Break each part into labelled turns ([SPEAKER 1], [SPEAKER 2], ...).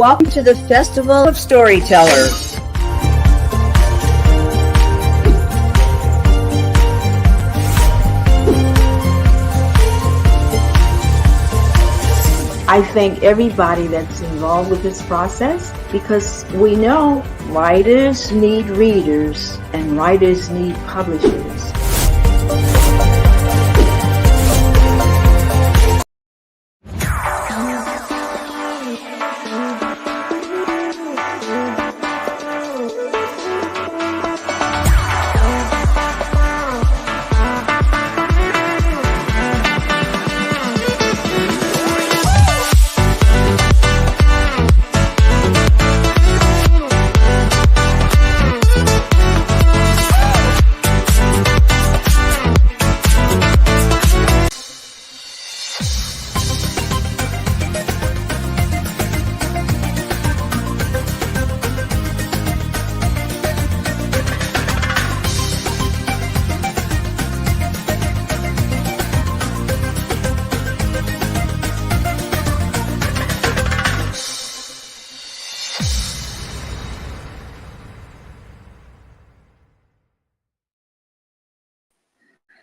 [SPEAKER 1] welcome to the Festival of Storytellers. I thank everybody that's involved with this process because we know writers need readers and writers need publishers.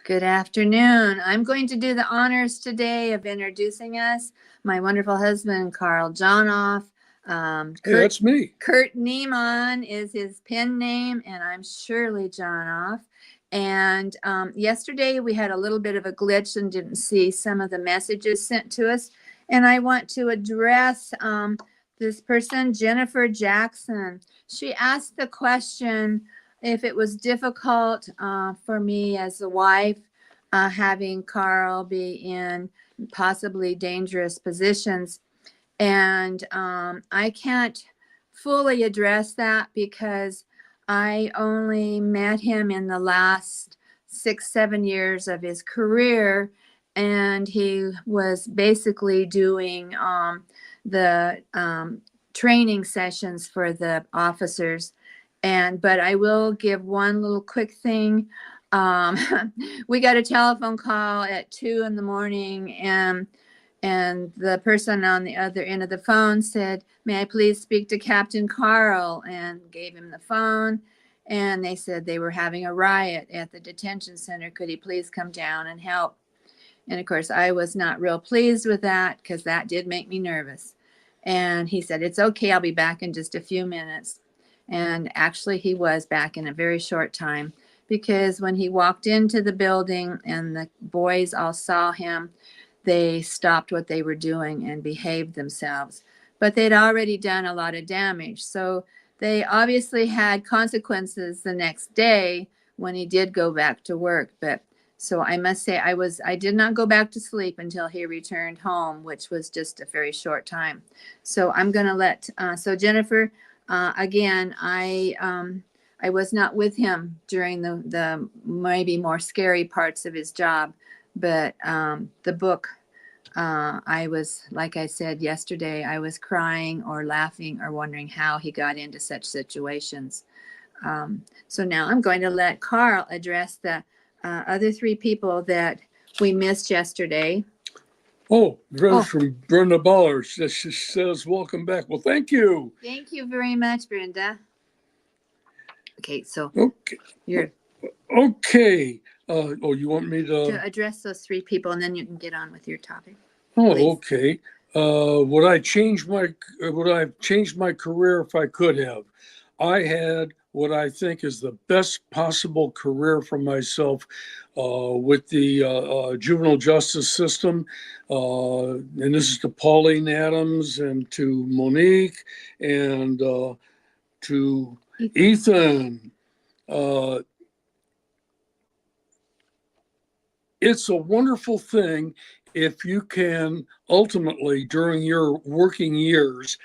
[SPEAKER 2] Good afternoon. I'm going to do the honors today of introducing us. My wonderful husband, Carl Johnoff.
[SPEAKER 3] That's me.
[SPEAKER 2] Kurt Niemann is his pen name, and I'm Shirley Johnoff. And yesterday we had a little bit of a glitch and didn't see some of the messages sent to us. And I want to address this person, Jennifer Jackson. She asked the question, if it was difficult for me as a wife, having Carl be in possibly dangerous positions. And I can't fully address that because I only met him in the last 6-7 years of his career. And he was basically doing the training sessions for the officers. But I will give one little quick thing. We got a telephone call at 2 a.m. and the person on the other end of the phone said, "May I please speak to Captain Carl?" and gave him the phone. And they said they were having a riot at the detention center. Could he please come down and help? And of course, I was not real pleased with that because that did make me nervous. And he said, "It's okay, I'll be back in just a few minutes." And actually, he was back in a very short time because when he walked into the building and the boys all saw him, they stopped what they were doing and behaved themselves. But they'd already done a lot of damage. So they obviously had consequences the next day when he did go back to work. But so I must say I did not go back to sleep until he returned home, which was just a very short time. So I'm going to let, so Jennifer, again, I was not with him during the maybe more scary parts of his job, but the book, I was, like I said yesterday, I was crying or laughing or wondering how he got into such situations. So now I'm going to let Carl address the other 3 people that we missed yesterday.
[SPEAKER 3] From Brenda Baller. She says, "Welcome back." Well, thank you.
[SPEAKER 2] Thank you very much, Brenda. Okay, so
[SPEAKER 3] Okay.
[SPEAKER 2] you're
[SPEAKER 3] okay. You want me
[SPEAKER 2] to address those 3 people, and then you can get on with your topic.
[SPEAKER 3] Oh,
[SPEAKER 2] please.
[SPEAKER 3] Okay. Would I change my career if I could have? I had what I think is the best possible career for myself with the juvenile justice system. And this is to Pauline Adams and to Monique and to Ethan. It's a wonderful thing if you can ultimately, during your working years,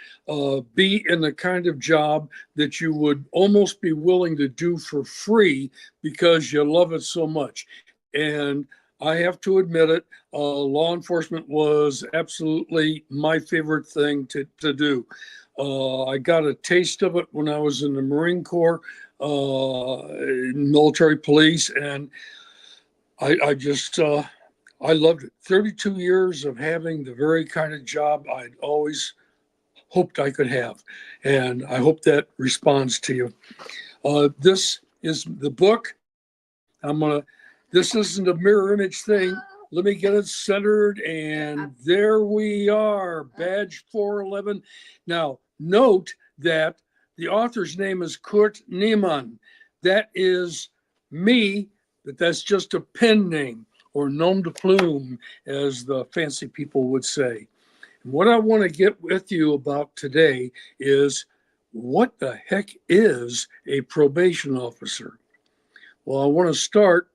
[SPEAKER 3] be in the kind of job that you would almost be willing to do for free because you love it so much. And I have to admit it, law enforcement was absolutely my favorite thing to do. I got a taste of it when I was in the Marine Corps, military police, and I loved it. 32 years of having the very kind of job I'd always hoped I could have. And I hope that responds to you. This is the book. This isn't a mirror image thing. Let me get it centered. And there we are, badge 411. Now, note that the author's name is Kurt Niemann. That is me, but that's just a pen name, or nom de plume, as the fancy people would say. And what I want to get with you about today is, what the heck is a probation officer? Well, I want to start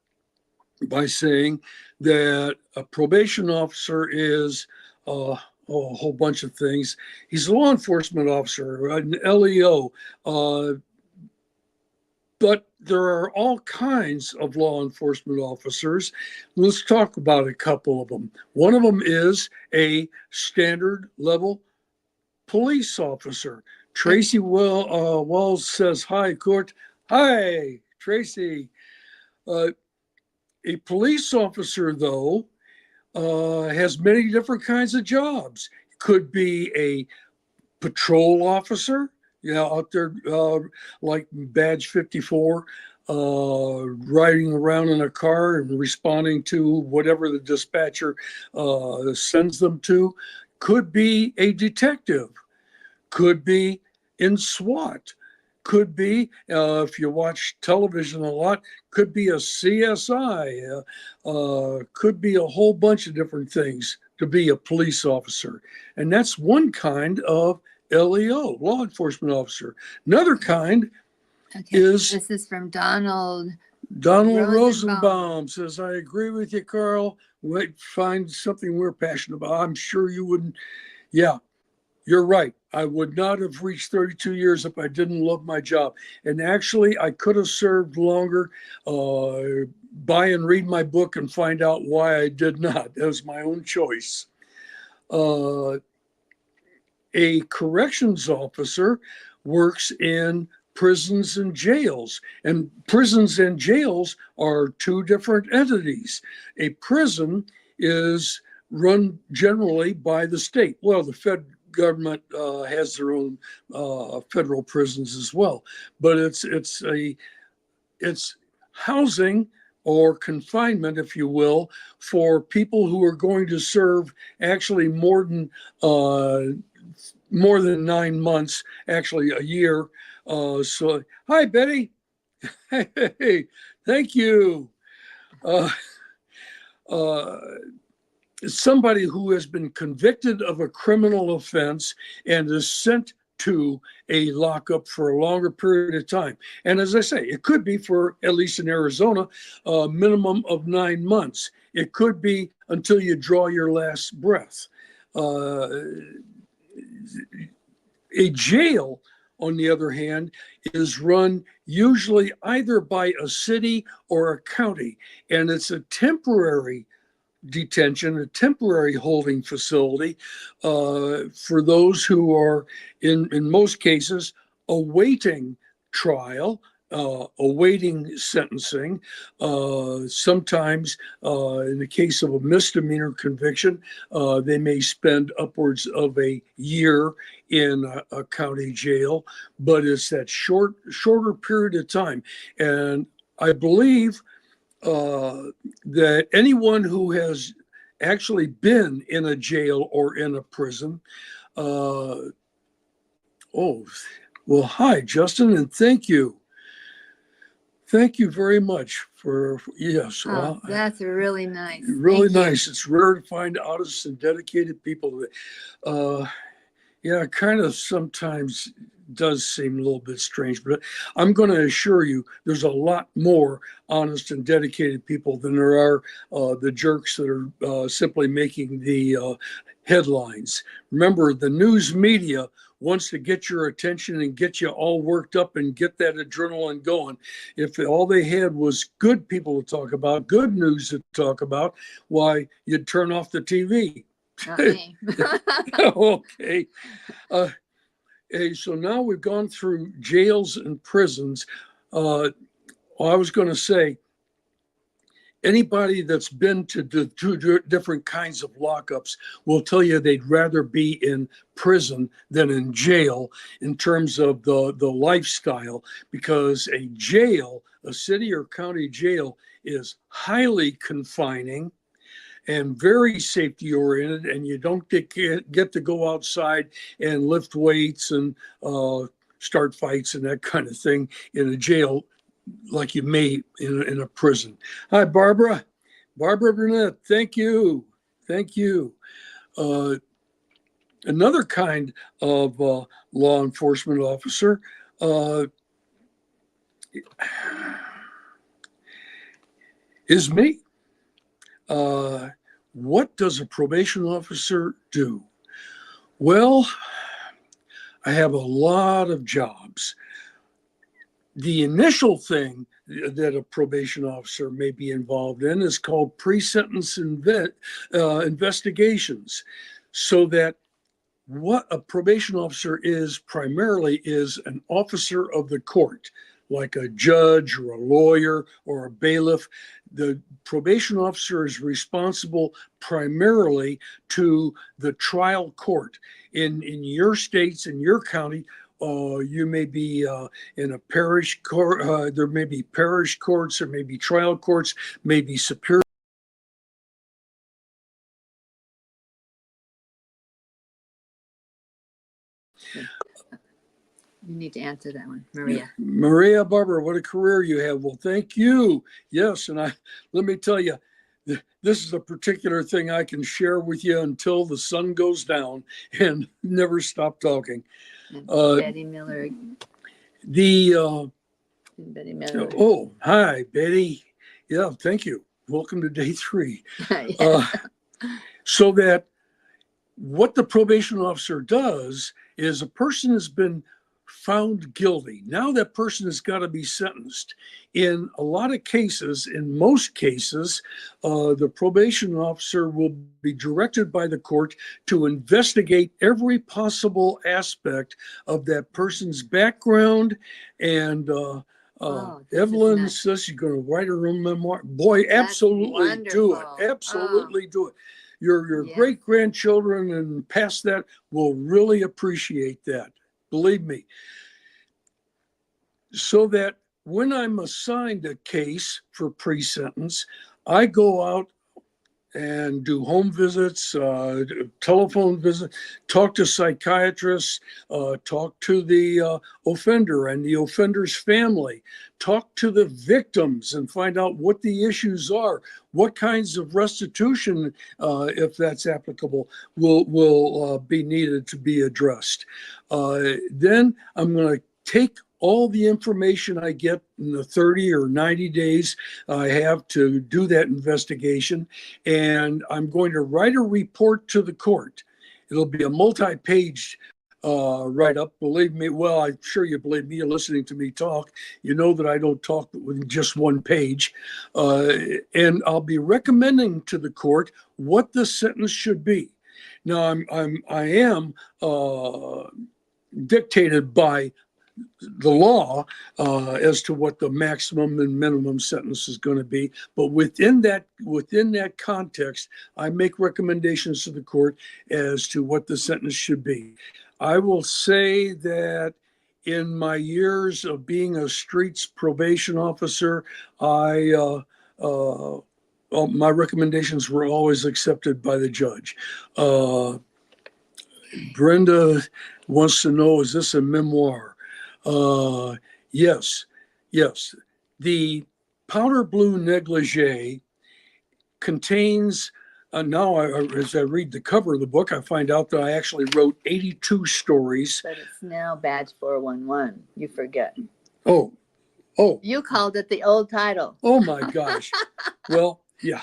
[SPEAKER 3] by saying that a probation officer is a whole bunch of things. He's a law enforcement officer, an LEO, but there are all kinds of law enforcement officers. Let's talk about a couple of them. One of them is a standard level police officer. Tracy Wells says, hi, Kurt. Hi, Tracy. A police officer, though, has many different kinds of jobs. Could be a patrol officer, out there like badge 54, riding around in a car and responding to whatever the dispatcher sends them to. Could be a detective. Could be in SWAT. Could be, if you watch television a lot, could be a CSI, could be a whole bunch of different things to be a police officer. And that's one kind of LEO, law enforcement officer. Another kind is...
[SPEAKER 2] This is from Donald
[SPEAKER 3] Rosenbaum says, I agree with you, Carl. Find something we're passionate about. I'm sure you wouldn't. Yeah, you're right. I would not have reached 32 years if I didn't love my job. And actually, I could have served longer. Buy and read my book and find out why I did not. That was my own choice. A corrections officer works in prisons and jails. And prisons and jails are two different entities. A prison is run generally by the state. Well, the federal government has their own federal prisons as well, but it's housing or confinement, if you will, for people who are going to serve actually more than 9 months, actually a year. So, hi, Betty. Hey, thank you. Somebody who has been convicted of a criminal offense and is sent to a lockup for a longer period of time. And as I say, it could be for, at least in Arizona, a minimum of 9 months. It could be until you draw your last breath. A jail, on the other hand, is run usually either by a city or a county, and it's a temporary detention, a temporary holding facility for those who are, in most cases, awaiting trial, awaiting sentencing. Sometimes, in the case of a misdemeanor conviction, they may spend upwards of a year in a county jail, but it's that shorter period of time. And I believe that anyone who has actually been in a jail or in a prison, well, hi, Justin, and thank you. Thank you very much for yes.
[SPEAKER 2] Oh, that's really nice.
[SPEAKER 3] Really nice. It's rare to find honest and dedicated people. Yeah, it kind of sometimes does seem a little bit strange, but I'm going to assure you there's a lot more honest and dedicated people than there are the jerks that are simply making the headlines. Remember, the news media wants to get your attention and get you all worked up and get that adrenaline going. If all they had was good people to talk about, good news to talk about, why, you'd turn off the TV. Okay. Hey, so now we've gone through jails and prisons. I was going to say, anybody that's been to the two different kinds of lockups will tell you they'd rather be in prison than in jail in terms of the lifestyle, because a jail, a city or county jail, is highly confining and very safety oriented, and you don't get to go outside and lift weights and start fights and that kind of thing in a jail like you may in a prison. Hi, Barbara. Barbara Burnett, thank you. Thank you. Another kind of law enforcement officer is me. What does a probation officer do? Well, I have a lot of jobs. The initial thing that a probation officer may be involved in is called pre-sentence investigations. So that what a probation officer is primarily is an officer of the court, like a judge or a lawyer or a bailiff. The probation officer is responsible primarily to the trial court. In your states, in your county, you may be in a parish court. There may be parish courts, there may be trial courts, maybe superior.
[SPEAKER 2] You need to answer that one, Maria.
[SPEAKER 3] Maria, Barbara, what a career you have. Well, thank you. Yes, and let me tell you, this is a particular thing I can share with you until the sun goes down and never stop talking.
[SPEAKER 2] And Betty Miller. Betty Miller.
[SPEAKER 3] Oh, hi, Betty. Yeah, thank you. Welcome to day 3. So that what the probation officer does is a person has been found guilty. Now that person has got to be sentenced. In a lot of cases, in most cases, the probation officer will be directed by the court to investigate every possible aspect of that person's background. And Evelyn says she's going to write her own memoir. Boy, absolutely do it. Absolutely do it. Your great-grandchildren and past that will really appreciate that. Believe me. So that when I'm assigned a case for pre-sentence, I go out and do home visits, telephone visits, talk to psychiatrists, talk to the offender and the offender's family, talk to the victims and find out what the issues are, what kinds of restitution, if that's applicable, will be needed to be addressed. Then I'm going to take all the information I get in the 30 or 90 days I have to do that investigation, and I'm going to write a report to the court. It'll be a multi-page write-up, believe me. Well, I'm sure you believe me. You're listening to me talk. You know that I don't talk with just one page. And I'll be recommending to the court what the sentence should be. Now, I am dictated by the law as to what the maximum and minimum sentence is going to be, but within that context, I make recommendations to the court as to what the sentence should be. I will say that in my years of being a streets probation officer, my recommendations were always accepted by the judge. Brenda wants to know, is this a memoir? Yes. The powder blue negligee contains, now as I read the cover of the book, I find out that I actually wrote 82 stories.
[SPEAKER 2] But it's now Badge 411. You forget.
[SPEAKER 3] Oh.
[SPEAKER 2] You called it the old title.
[SPEAKER 3] Oh my gosh. Well, yeah.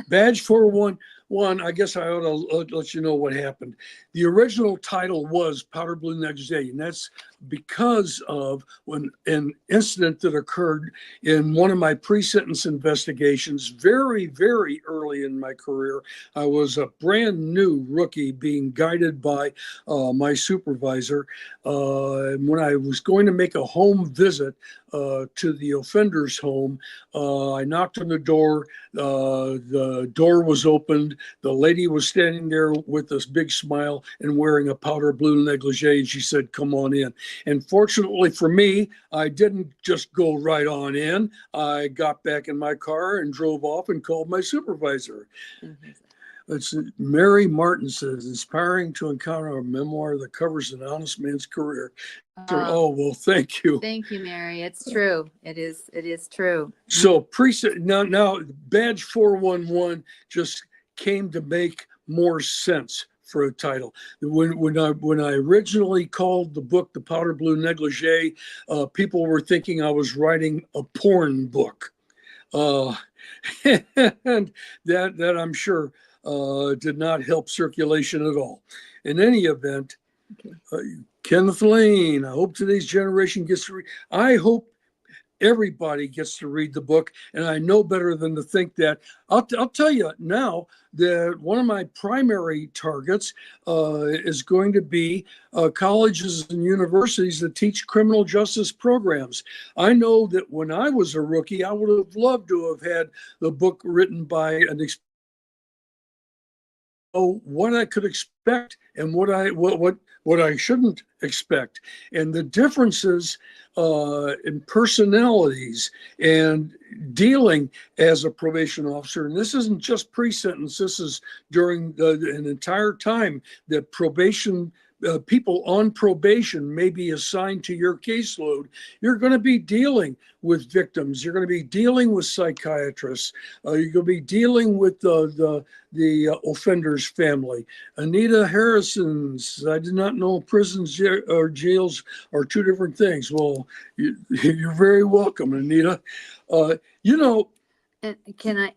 [SPEAKER 3] Badge 401. one, I guess I ought to let you know what happened. The original title was Powder Blue Negligee, and that's because of an incident that occurred in one of my pre-sentence investigations very, very early in my career. I was a brand new rookie being guided by my supervisor. When I was going to make a home visit to the offender's home, I knocked on the door. The door was opened. The lady was standing there with this big smile and wearing a powder blue negligee. And she said, "Come on in." And fortunately for me, I didn't just go right on in. I got back in my car and drove off and called my supervisor. It's Mary Martin says, "Inspiring to encounter a memoir that covers an honest man's career." Oh, well, thank you.
[SPEAKER 2] Thank you, Mary. It's true. It is true.
[SPEAKER 3] So now badge 411 just came to make more sense for a title. When I originally called the book The Powder Blue Negligee, people were thinking I was writing a porn book. And that I'm sure did not help circulation at all. In any event, Kenneth Lane, I hope today's generation gets to read. I hope everybody gets to read the book, and I know better than to think that. I'll tell you now that one of my primary targets is going to be colleges and universities that teach criminal justice programs. I know that when I was a rookie, I would have loved to have had the book written by what I could expect and what I shouldn't expect, and the differences in personalities and dealing as a probation officer. And this isn't just pre-sentence. This is during an entire time that probation people on probation may be assigned to your caseload. You're going to be dealing with victims. You're going to be dealing with psychiatrists. You're going to be dealing with the offender's family. Anita Harrison's, I did not know prisons or jails are two different things. Well, you're very welcome, Anita.
[SPEAKER 2] And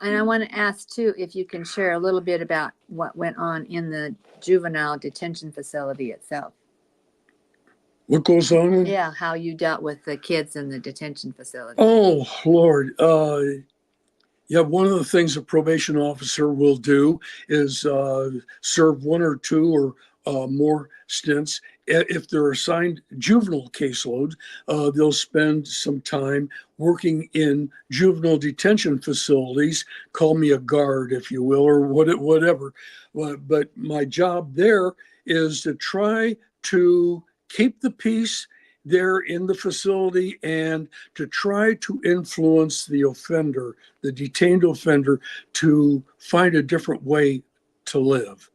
[SPEAKER 2] I want to ask too, if you can share a little bit about what went on in the juvenile detention facility itself.
[SPEAKER 3] What goes on?
[SPEAKER 2] Yeah, how you dealt with the kids in the detention facility.
[SPEAKER 3] Oh, Lord. Yeah, one of the things a probation officer will do is serve one or two or more stints. If they're assigned juvenile caseload, they'll spend some time working in juvenile detention facilities. Call me a guard, if you will, or whatever. But my job there is to try to keep the peace there in the facility and to try to influence the offender, the detained offender, to find a different way to live.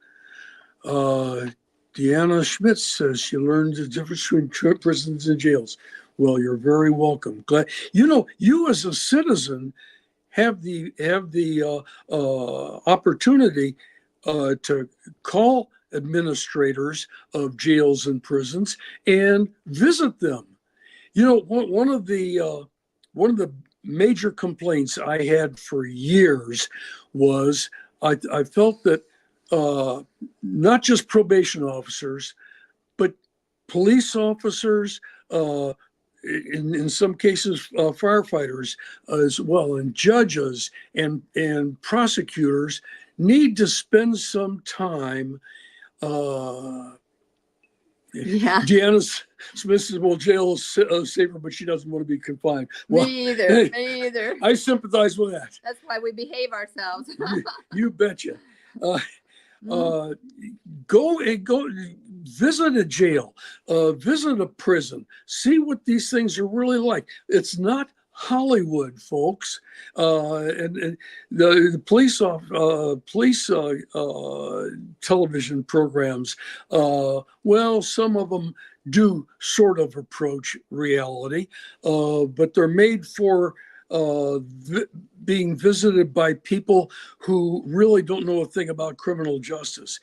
[SPEAKER 3] Deanna Schmitz says she learned the difference between prisons and jails. Well, you're very welcome. Glad you as a citizen have the opportunity to call administrators of jails and prisons and visit them. One of the major complaints I had for years was I felt that not just probation officers, but police officers, in some cases firefighters as well, and judges and prosecutors need to spend some time. Deanna Smith says, "Well, jail is safer, but she doesn't want to be confined." Well,
[SPEAKER 2] me either.
[SPEAKER 3] I sympathize with that.
[SPEAKER 2] That's why we behave ourselves.
[SPEAKER 3] You betcha. Go visit a jail, visit a prison, see what these things are really like. It's not Hollywood, folks. And the police television programs, well, some of them do sort of approach reality, but they're made for being visited by people who really don't know a thing about criminal justice.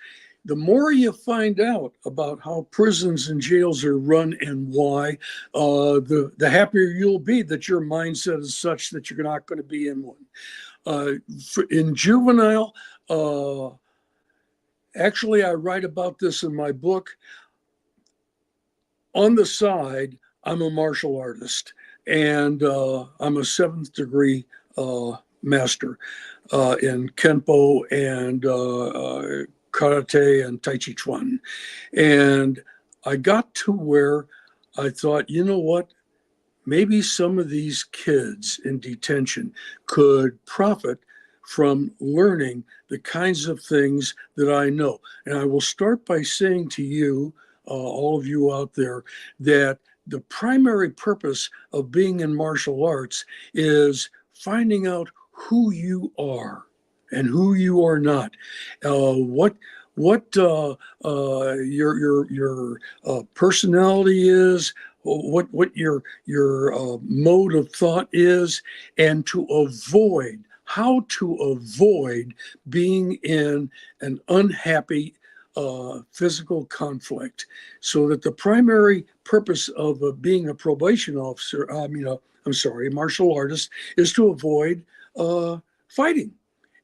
[SPEAKER 3] The more you find out about how prisons and jails are run and why, the happier you'll be that your mindset is such that you're not going to be in one. In juvenile, Actually, I write about this in my book. On the side, I'm a martial artist, and I'm a seventh degree master in Kenpo and Karate and Tai Chi Chuan. And I got to where I thought, you know what? Maybe some of these kids in detention could profit from learning the kinds of things that I know. And I will start by saying to you, all of you out there, that the primary purpose of being in martial arts is finding out who you are and who you are not. Your personality is, what your mode of thought is, and how to avoid being in an unhappy physical conflict, so that the primary purpose of being a probation officer, a martial artist, is to avoid fighting.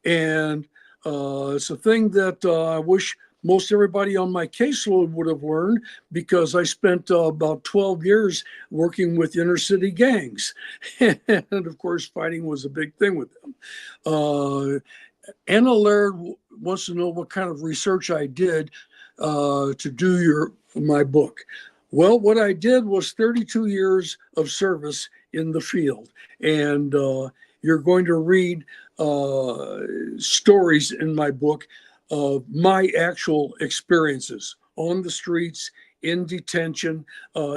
[SPEAKER 3] And it's a thing that I wish most everybody on my caseload would have learned, because I spent about 12 years working with inner city gangs. And of course, fighting was a big thing with them. Anna Laird wants to know what kind of research I did to do my book. Well, what I did was 32 years of service in the field. And you're going to read stories in my book of my actual experiences on the streets, in detention,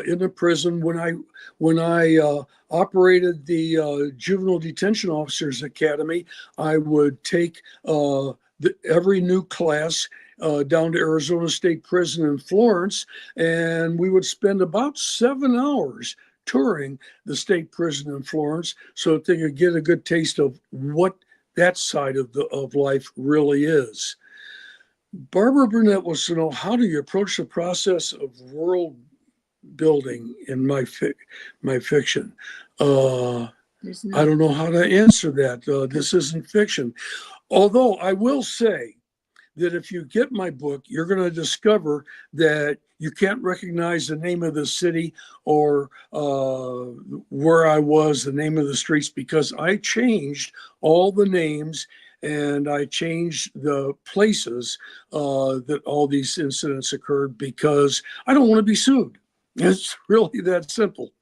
[SPEAKER 3] in a prison. When I operated the Juvenile Detention Officers Academy, I would take every new class down to Arizona State Prison in Florence, and we would spend about 7 hours touring the state prison in Florence, so that they could get a good taste of what that side of life really is. Barbara Burnett wants to know, how do you approach the process of world building in my fiction? I don't know how to answer that. This isn't fiction. Although I will say that if you get my book, you're going to discover that you can't recognize the name of the city or where I was, the name of the streets, because I changed all the names and I changed the places that all these incidents occurred, because I don't want to be sued. It's really that simple.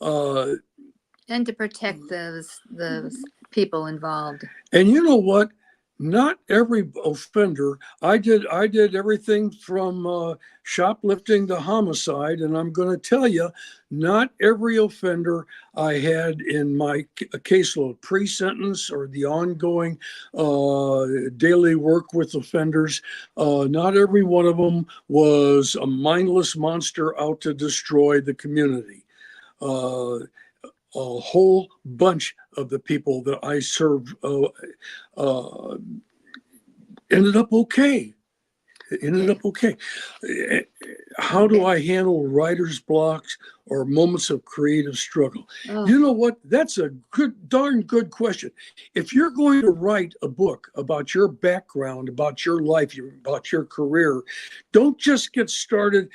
[SPEAKER 2] And to protect those people involved.
[SPEAKER 3] And you know what? Not every offender. I did everything from shoplifting to homicide, and I'm going to tell you, not every offender I had in my caseload, pre-sentence or the ongoing daily work with offenders, not every one of them was a mindless monster out to destroy the community. A whole bunch of the people that I served ended up okay. How do I handle writer's blocks or moments of creative struggle? Oh. You know what? That's a darn good question. If you're going to write a book about your background, about your life, about your career, don't just get started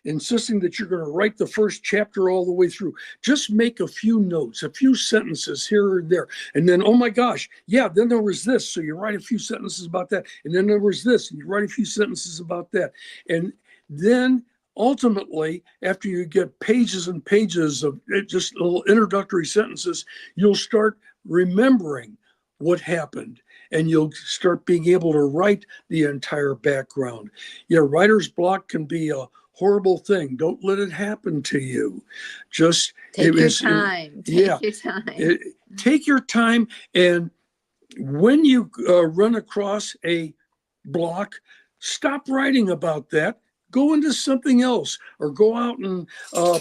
[SPEAKER 3] insisting that you're going to write the first chapter all the way through. Just make a few notes, a few sentences here and there. And then, oh my gosh, yeah, then there was this. So you write a few sentences about that. And then there was this, and you write a few sentences about that. And then ultimately, after you get pages and pages of just little introductory sentences, you'll start remembering what happened, and you'll start being able to write the entire background. Yeah, writer's block can be a horrible thing. Don't let it happen to you. Just
[SPEAKER 2] take your time.
[SPEAKER 3] Take your time, and when you run across a block, stop writing about that. Go into something else, or go out and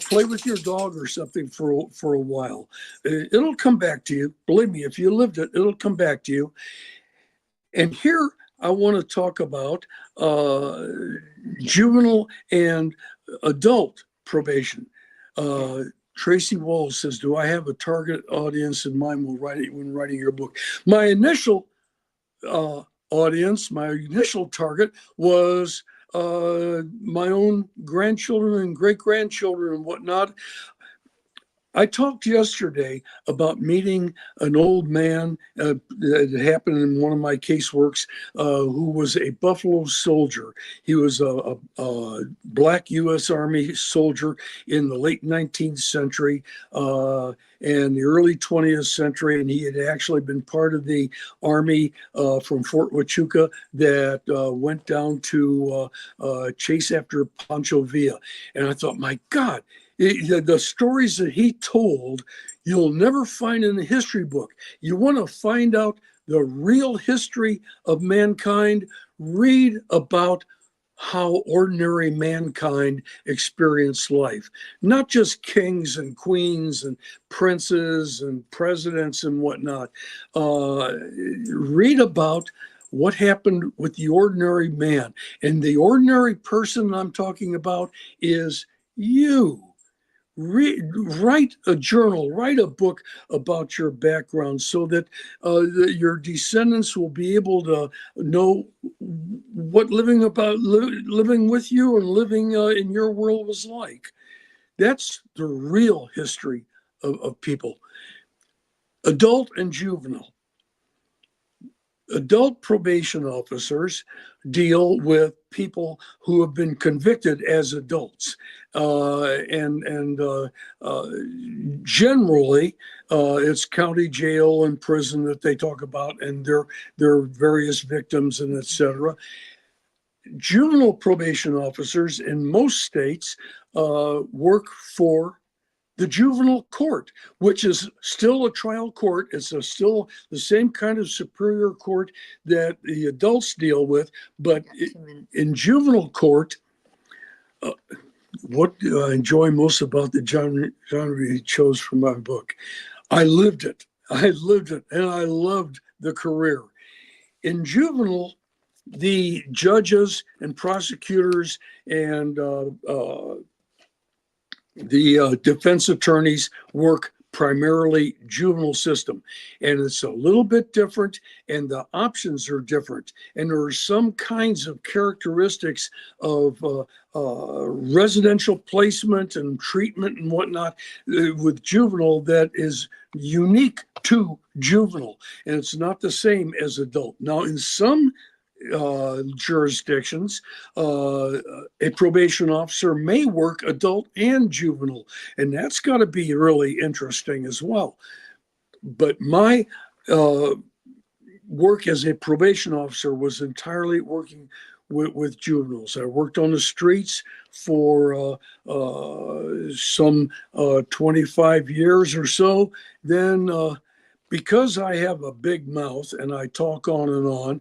[SPEAKER 3] play with your dog or something for a while. It'll come back to you. Believe me, if you lived it, it'll come back to you. And here I want to talk about juvenile and adult probation. Tracy Walls says, do I have a target audience in mind when writing your book? My initial audience, my initial target was my own grandchildren and great-grandchildren and whatnot. I talked yesterday about meeting an old man that happened in one of my caseworks who was a Buffalo soldier. He was a black U.S. Army soldier in the late 19th century and the early 20th century, and he had actually been part of the Army from Fort Huachuca that went down to chase after Pancho Villa. And I thought, my God, the stories that he told, you'll never find in a history book. You want to find out the real history of mankind, read about how ordinary mankind experienced life. Not just kings and queens and princes and presidents and whatnot. Read about what happened with the ordinary man. And the ordinary person I'm talking about is you. Write a journal, write a book about your background so that your descendants will be able to know what living with you and living in your world was like. That's the real history of people. Adult and juvenile. Adult probation officers deal with people who have been convicted as adults, and generally it's county jail and prison that they talk about, and their various victims and etc. Juvenile probation officers in most states work for the juvenile court, which is still a trial court. It's still the same kind of superior court that the adults deal with. But in juvenile court, what do I enjoy most about the genre he chose for my book? I lived it. And I loved the career. In juvenile, the judges and prosecutors and the defense attorneys work primarily juvenile system, and it's a little bit different, and the options are different, and there are some kinds of characteristics of residential placement and treatment and whatnot with juvenile that is unique to juvenile, and it's not the same as adult. Now, in some jurisdictions, a probation officer may work adult and juvenile, and that's got to be really interesting as well. But my work as a probation officer was entirely working with juveniles. I worked on the streets for some 25 years or so. Then because I have a big mouth and I talk on and on.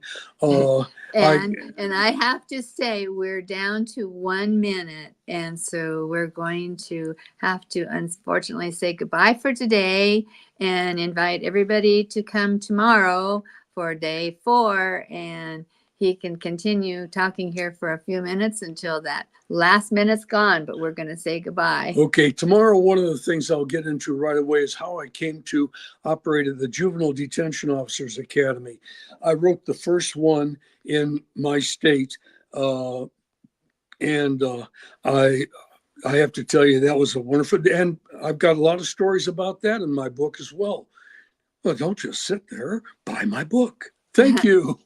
[SPEAKER 2] And I have to say, we're down to 1 minute. And so we're going to have to, unfortunately, say goodbye for today and invite everybody to come tomorrow for day 4. And he can continue talking here for a few minutes until that last minute's gone, but we're going to say goodbye.
[SPEAKER 3] Okay, tomorrow, one of the things I'll get into right away is how I came to operate at the Juvenile Detention Officers Academy. I wrote the first one in my state, and I have to tell you, that was a wonderful, and I've got a lot of stories about that in my book as well. Well, don't just sit there, buy my book. Thank you.